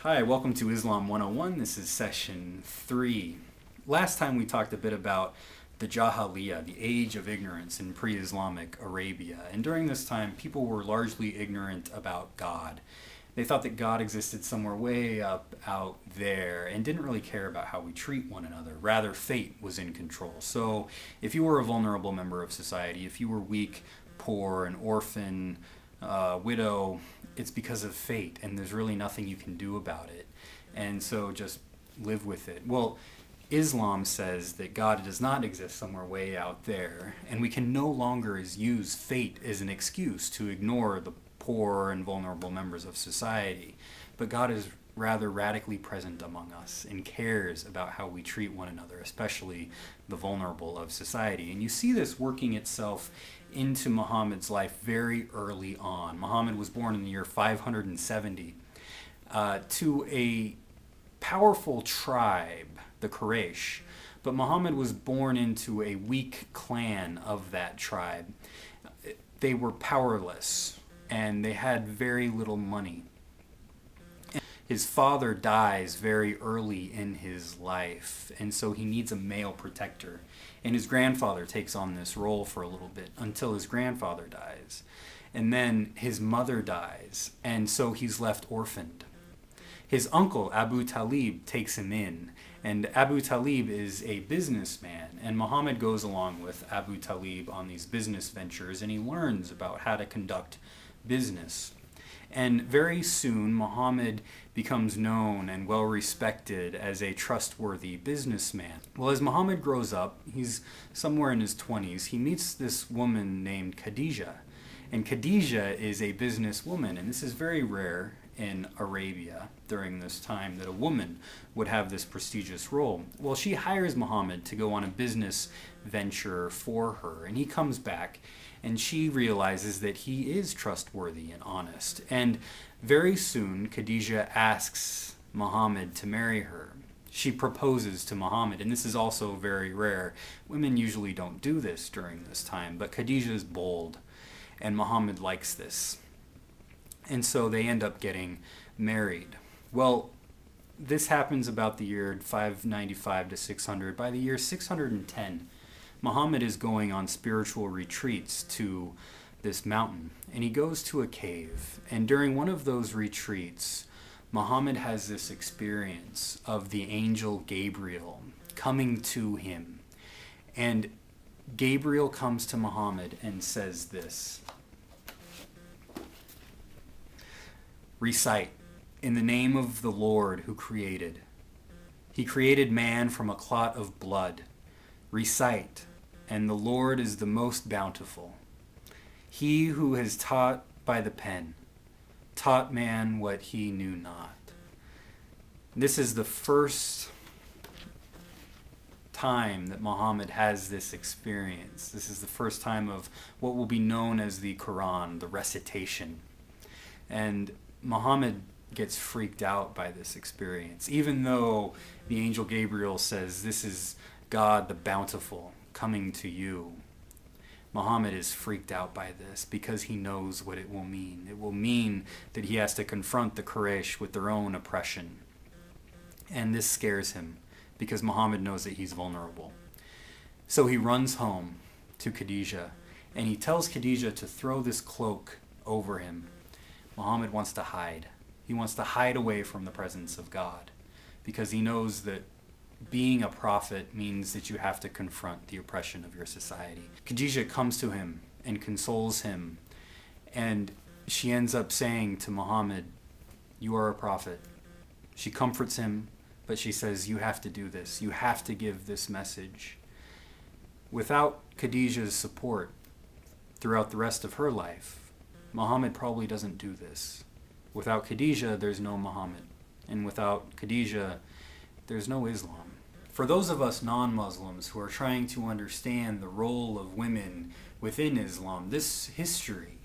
Hi, welcome to Islam 101. This is session 3. Last time we talked a bit about the Jahiliyyah, the age of ignorance in pre-Islamic Arabia. And during this time, people were largely ignorant about God. They thought that God existed somewhere way up out there and didn't really care about how we treat one another. Rather, fate was in control. So if you were a vulnerable member of society, if you were weak, poor, an orphan, widow, it's because of fate, and there's really nothing you can do about it. And so just live with it. Well, Islam says that God does not exist somewhere way out there, and we can no longer use fate as an excuse to ignore the poor and vulnerable members of society. But God is rather radically present among us and cares about how we treat one another, especially the vulnerable of society. And you see this working itself into Muhammad's life very early on. Muhammad was born in the year 570 to a powerful tribe, the Quraysh, but Muhammad was born into a weak clan of that tribe. They were powerless and they had very little money. His father dies very early in his life, and so he needs a male protector. And his grandfather takes on this role for a little bit until his grandfather dies. And then his mother dies, and so he's left orphaned. His uncle, Abu Talib, takes him in, and Abu Talib is a businessman, and Muhammad goes along with Abu Talib on these business ventures, and he learns about how to conduct business. And very soon, Muhammad becomes known and well respected as a trustworthy businessman. Well, as Muhammad grows up, he's somewhere in his 20s, he meets this woman named Khadija. And Khadija is a businesswoman, and this is very rare in Arabia during this time that a woman would have this prestigious role. Well, she hires Muhammad to go on a business venture for her, and he comes back and she realizes that he is trustworthy and honest. And very soon, Khadija asks Muhammad to marry her. She proposes to Muhammad, and this is also very rare. Women usually don't do this during this time, but Khadija is bold, and Muhammad likes this. And so they end up getting married. Well, this happens about the year 595 to 600. By the year 610, Muhammad is going on spiritual retreats to this mountain, and he goes to a cave. And during one of those retreats, Muhammad has this experience of the angel Gabriel coming to him. And Gabriel comes to Muhammad and says this: recite, in the name of the Lord who created. He created man from a clot of blood. Recite, and the Lord is the most bountiful. He who has taught by the pen, taught man what he knew not. This is the first time that Muhammad has this experience. This is the first time of what will be known as the Quran, the recitation. And Muhammad gets freaked out by this experience, even though the angel Gabriel says, this is God the bountiful coming to you. Muhammad is freaked out by this because he knows what it will mean. It will mean that he has to confront the Quraysh with their own oppression. And this scares him because Muhammad knows that he's vulnerable. So he runs home to Khadija and he tells Khadija to throw this cloak over him. Muhammad wants to hide. He wants to hide away from the presence of God because he knows that being a prophet means that you have to confront the oppression of your society. Khadija comes to him and consoles him, and she ends up saying to Muhammad, you are a prophet. She comforts him, but she says, you have to do this. You have to give this message. Without Khadija's support throughout the rest of her life, Muhammad probably doesn't do this. Without Khadija, there's no Muhammad. And without Khadija, there's no Islam. For those of us non-Muslims who are trying to understand the role of women within Islam, this history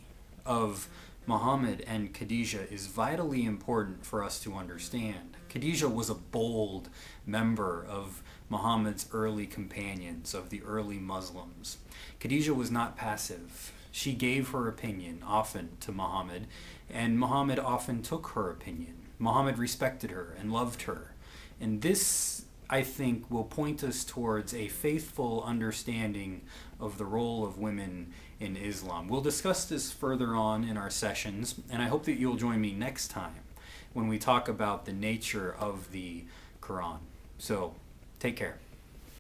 of Muhammad and Khadija is vitally important for us to understand. Khadija was a bold member of Muhammad's early companions, of the early Muslims. Khadija was not passive. She gave her opinion often to Muhammad, and Muhammad often took her opinion. Muhammad respected her and loved her. And this, I think, will point us towards a faithful understanding of the role of women in Islam. We'll discuss this further on in our sessions, and I hope that you'll join me next time when we talk about the nature of the Quran. So, take care.